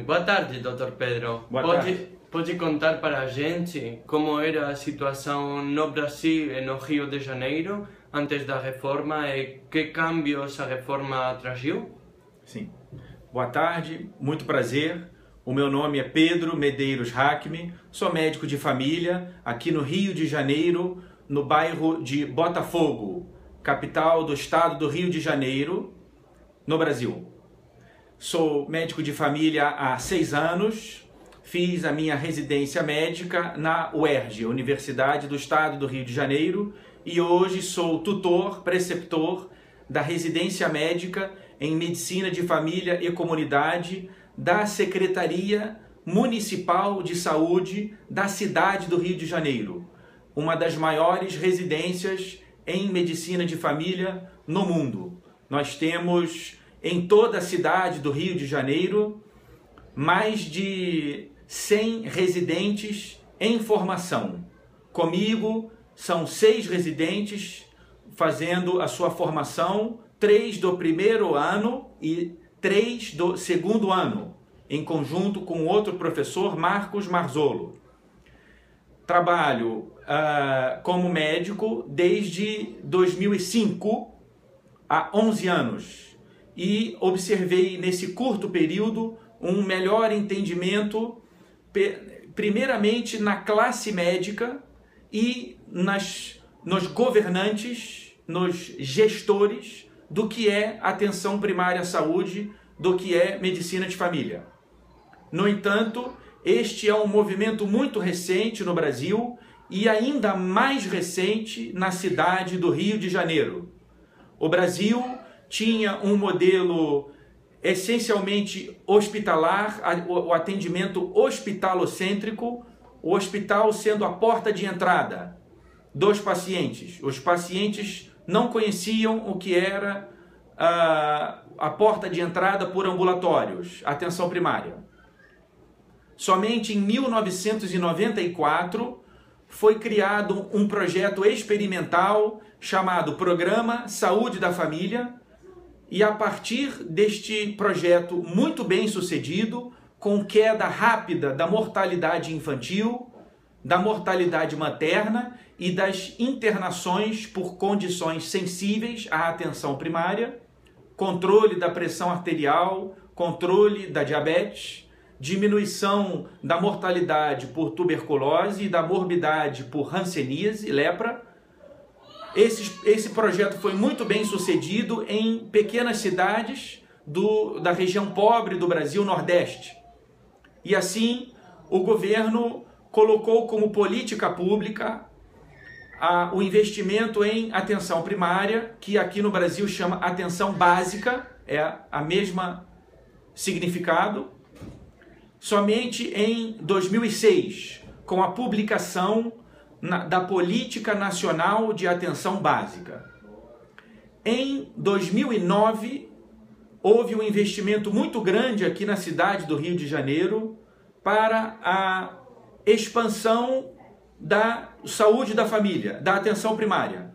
Boa tarde, Dr. Pedro. Boa tarde. Pode contar para a gente como era a situação no Brasil e no Rio de Janeiro antes da reforma e que cambios a reforma traziu? Sim. Boa tarde, muito prazer. O meu nome é Pedro Medeiros Hackme, sou médico de família aqui no Rio de Janeiro, no bairro de Botafogo, capital do estado do Rio de Janeiro, no Brasil. Sou médico de família há 6 anos, fiz a minha residência médica na UERJ, Universidade do Estado do Rio de Janeiro, e hoje sou tutor, preceptor da residência médica em Medicina de Família e Comunidade da Secretaria Municipal de Saúde da cidade do Rio de Janeiro, uma das maiores residências em Medicina de Família no mundo. Nós temos em toda a cidade do Rio de Janeiro mais de 100 residentes em formação. Comigo são 6 residentes fazendo a sua formação, 3 do primeiro ano e 3 do segundo ano, em conjunto com outro professor, Marcos Marzolo. Trabalho como médico desde 2005, há 11 anos, e observei nesse curto período um melhor entendimento, primeiramente na classe médica e nos governantes, nos gestores do que é atenção primária à saúde, do que é medicina de família. No entanto, este é um movimento muito recente no Brasil e ainda mais recente na cidade do Rio de Janeiro. O Brasil tinha um modelo essencialmente hospitalar, o atendimento hospitalocêntrico, o hospital sendo a porta de entrada dos pacientes. Os pacientes não conheciam o que era a porta de entrada por ambulatórios, atenção primária. Somente em 1994 foi criado um projeto experimental chamado Programa Saúde da Família, e a partir deste projeto muito bem sucedido, com queda rápida da mortalidade infantil, da mortalidade materna e das internações por condições sensíveis à atenção primária, controle da pressão arterial, controle da diabetes, diminuição da mortalidade por tuberculose e da morbidade por hanseníase e lepra. Esse projeto foi muito bem sucedido em pequenas cidades da região pobre do Brasil, Nordeste. E assim, o governo colocou como política pública o investimento em atenção primária, que aqui no Brasil chama atenção básica, é a mesma significado. Somente em 2006, com a publicação da Política Nacional de Atenção Básica. Em 2009, houve um investimento muito grande aqui na cidade do Rio de Janeiro para a expansão da saúde da família, da atenção primária.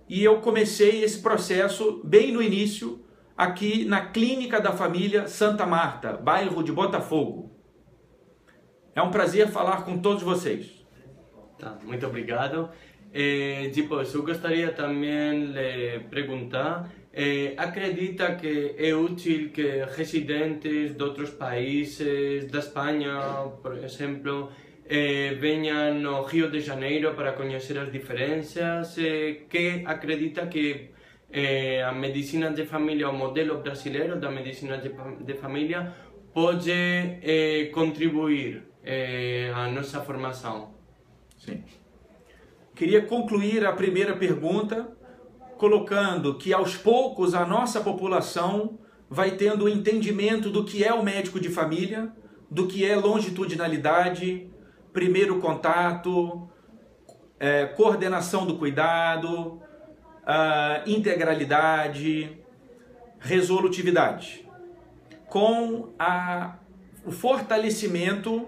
E eu comecei esse processo bem no início, aqui na Clínica da Família Santa Marta, bairro de Botafogo. É um prazer falar com todos vocês. Tá, muito obrigado. Depois, eu gostaria também de perguntar, acredita que é útil que residentes de outros países, da Espanha, por exemplo, venham no Rio de Janeiro para conhecer as diferenças? Que acredita que a medicina de família, o modelo brasileiro da medicina de família, pode contribuir à nossa formação? Sim. Queria concluir a primeira pergunta colocando que aos poucos a nossa população vai tendo o entendimento do que é o médico de família, do que é longitudinalidade, primeiro contato, coordenação do cuidado, integralidade, resolutividade, com o fortalecimento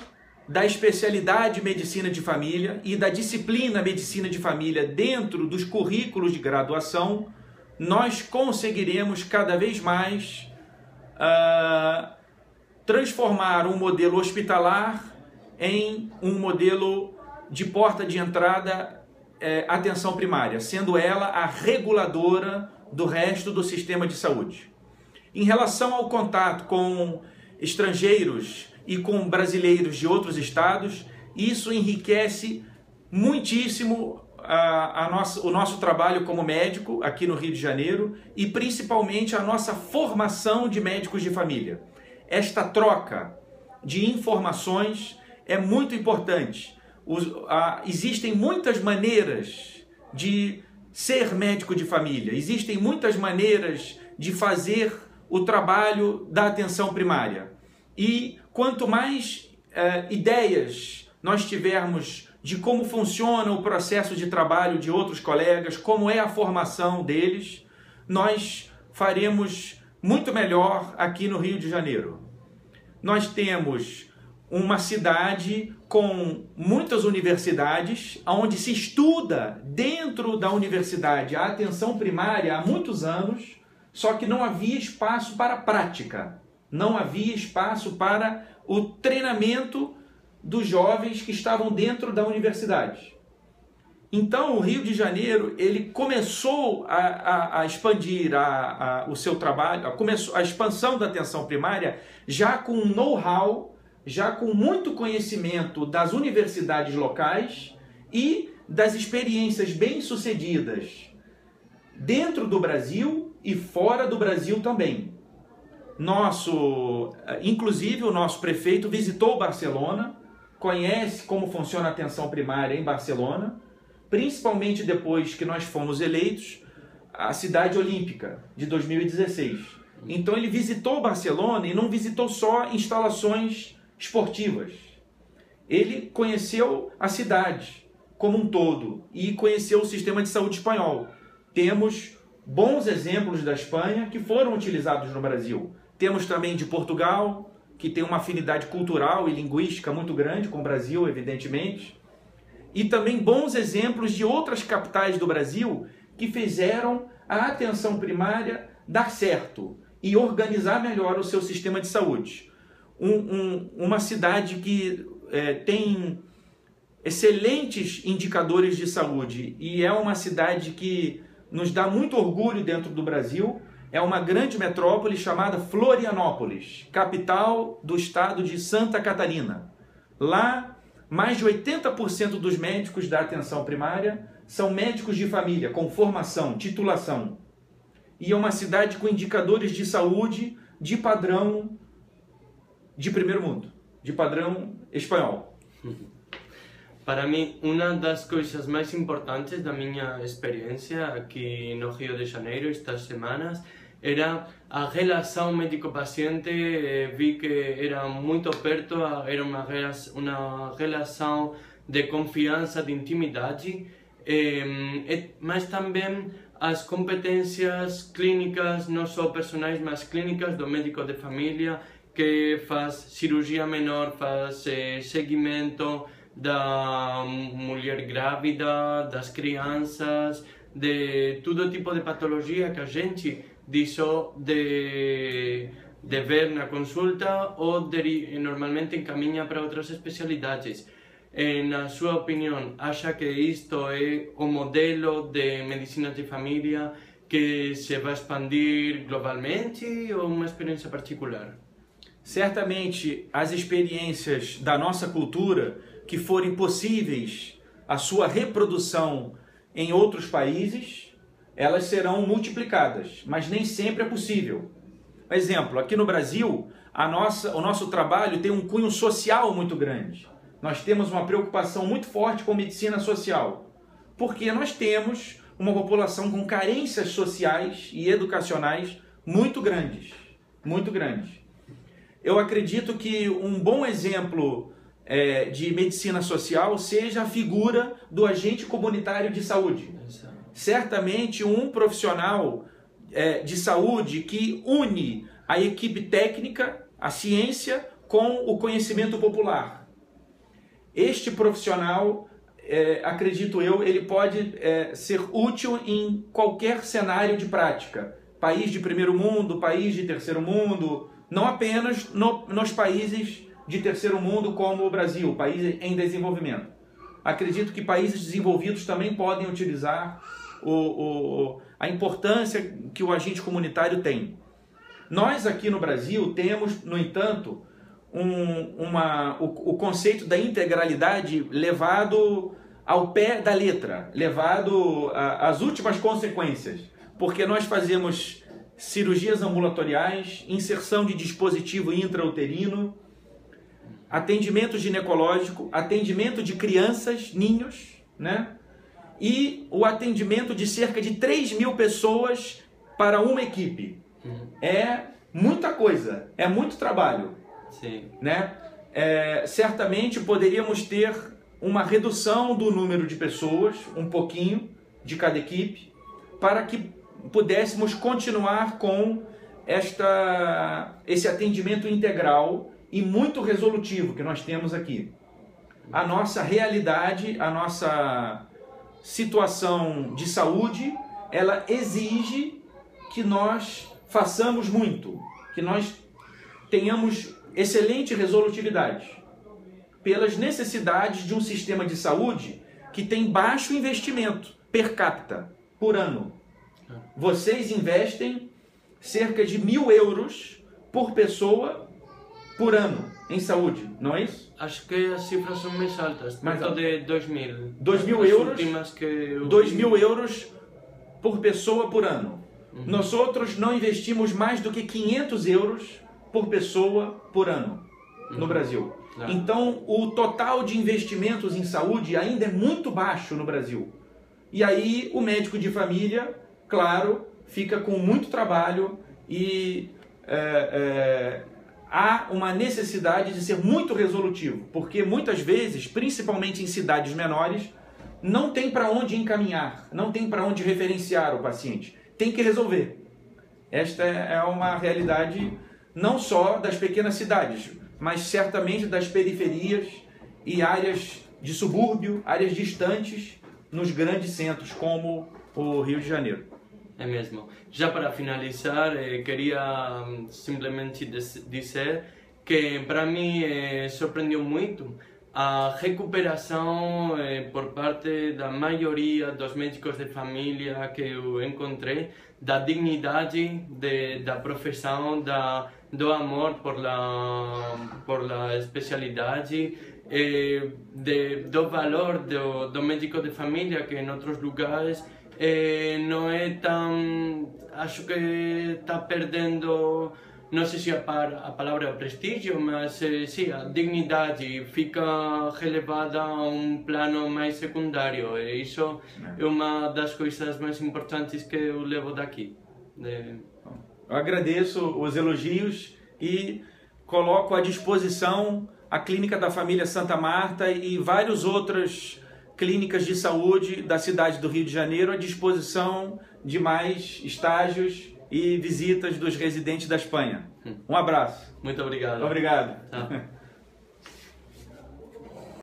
da especialidade medicina de família e da disciplina medicina de família dentro dos currículos de graduação, nós conseguiremos cada vez mais transformar um modelo hospitalar em um modelo de porta de entrada, atenção primária, sendo ela a reguladora do resto do sistema de saúde. Em relação ao contato com estrangeiros e com brasileiros de outros estados, isso enriquece muitíssimo o nosso trabalho como médico aqui no Rio de Janeiro e principalmente a nossa formação de médicos de família. Esta troca de informações é muito importante. Existem muitas maneiras de ser médico de família, existem muitas maneiras de fazer o trabalho da atenção primária. E quanto mais ideias nós tivermos de como funciona o processo de trabalho de outros colegas, como é a formação deles, nós faremos muito melhor aqui no Rio de Janeiro. Nós temos uma cidade com muitas universidades, onde se estuda dentro da universidade a atenção primária há muitos anos, só que não havia espaço para a prática, não havia espaço para o treinamento dos jovens que estavam dentro da universidade. Então o Rio de Janeiro ele começou a expandir o seu trabalho, a expansão da atenção primária já com know-how, já com muito conhecimento das universidades locais e das experiências bem-sucedidas dentro do Brasil e fora do Brasil também. Inclusive o nosso prefeito visitou Barcelona, conhece como funciona a atenção primária em Barcelona, principalmente depois que nós fomos eleitos a cidade olímpica de 2016. Então ele visitou Barcelona e não visitou só instalações esportivas. Ele conheceu a cidade como um todo e conheceu o sistema de saúde espanhol. Temos bons exemplos da Espanha que foram utilizados no Brasil. Temos também de Portugal, que tem uma afinidade cultural e linguística muito grande com o Brasil, evidentemente. E também bons exemplos de outras capitais do Brasil que fizeram a atenção primária dar certo e organizar melhor o seu sistema de saúde. Uma cidade que tem excelentes indicadores de saúde e é uma cidade que nos dá muito orgulho dentro do Brasil, é uma grande metrópole chamada Florianópolis, capital do estado de Santa Catarina. Lá, mais de 80% dos médicos da atenção primária são médicos de família, com formação, titulação. E é uma cidade com indicadores de saúde de padrão de primeiro mundo, de padrão espanhol. Para mim, uma das coisas mais importantes da minha experiência aqui no Rio de Janeiro estas semanas era a relação médico-paciente. Vi que era muito perto, era uma relação de confiança, de intimidade, mas também as competências clínicas, não só personais, mas clínicas do médico de família, que faz cirurgia menor, faz seguimento da mulher grávida, das crianças, de todo tipo de patologia que a gente deixou de ver na consulta ou normalmente encaminha para outras especialidades. Na sua opinião, acha que isto é o modelo de medicina de família que se vai expandir globalmente ou uma experiência particular? Certamente as experiências da nossa cultura que forem possíveis a sua reprodução em outros países, elas serão multiplicadas, mas nem sempre é possível. Por exemplo, aqui no Brasil, o nosso trabalho tem um cunho social muito grande. Nós temos uma preocupação muito forte com medicina social, porque nós temos uma população com carências sociais e educacionais muito grandes, muito grandes. Eu acredito que um bom exemplo de medicina social seja a figura do agente comunitário de saúde. Certamente um profissional de saúde que une a equipe técnica, a ciência, com o conhecimento popular. Este profissional, acredito eu, ele pode ser útil em qualquer cenário de prática. País de primeiro mundo, país de terceiro mundo, não apenas nos países de terceiro mundo como o Brasil, países em desenvolvimento. Acredito que países desenvolvidos também podem utilizar a importância que o agente comunitário tem. Nós aqui no Brasil temos, no entanto, o conceito da integralidade levado ao pé da letra, levado às últimas consequências, porque nós fazemos cirurgias ambulatoriais, inserção de dispositivo intrauterino, atendimento ginecológico, atendimento de crianças, ninhos, né? E o atendimento de cerca de 3.000 pessoas para uma equipe. É muita coisa, é muito trabalho. Sim. Né? Certamente poderíamos ter uma redução do número de pessoas, um pouquinho, de cada equipe, para que pudéssemos continuar com esse atendimento integral e muito resolutivo que nós temos aqui. A nossa realidade, a nossa situação de saúde, ela exige que nós façamos muito, que nós tenhamos excelente resolutividade, pelas necessidades de um sistema de saúde que tem baixo investimento per capita por ano. Vocês investem cerca de 1.000 euros por pessoa por ano em saúde, não é isso? Acho que as cifras são mais altas, perto de 2.000. 2.000 euros, 2.000 euros por pessoa por ano. Nós outros não investimos mais do que 500 euros por pessoa por ano no Brasil. Claro. Então, o total de investimentos em saúde ainda é muito baixo no Brasil. E aí, o médico de família, claro, fica com muito trabalho e há uma necessidade de ser muito resolutivo, porque muitas vezes, principalmente em cidades menores, não tem para onde encaminhar, não tem para onde referenciar o paciente. Tem que resolver. Esta é uma realidade não só das pequenas cidades, mas certamente das periferias e áreas de subúrbio, áreas distantes nos grandes centros como o Rio de Janeiro. É mesmo. Já para finalizar, queria simplesmente dizer que para mim surpreendeu muito a recuperação por parte da maioria dos médicos de família que eu encontrei, da dignidade da profissão, do amor por la especialidade, do valor do médico de família, que em outros lugares não é tão... Acho que está perdendo, não sei se a palavra é prestígio, mas sim, a dignidade fica relevada a um plano mais secundário. E isso é uma das coisas mais importantes que eu levo daqui. Eu agradeço os elogios e coloco à disposição a Clínica da Família Santa Marta e várias outras clínicas de saúde da cidade do Rio de Janeiro à disposição de mais estágios e visitas dos residentes da Espanha. Um abraço. Muito obrigado. Obrigado. Tchau.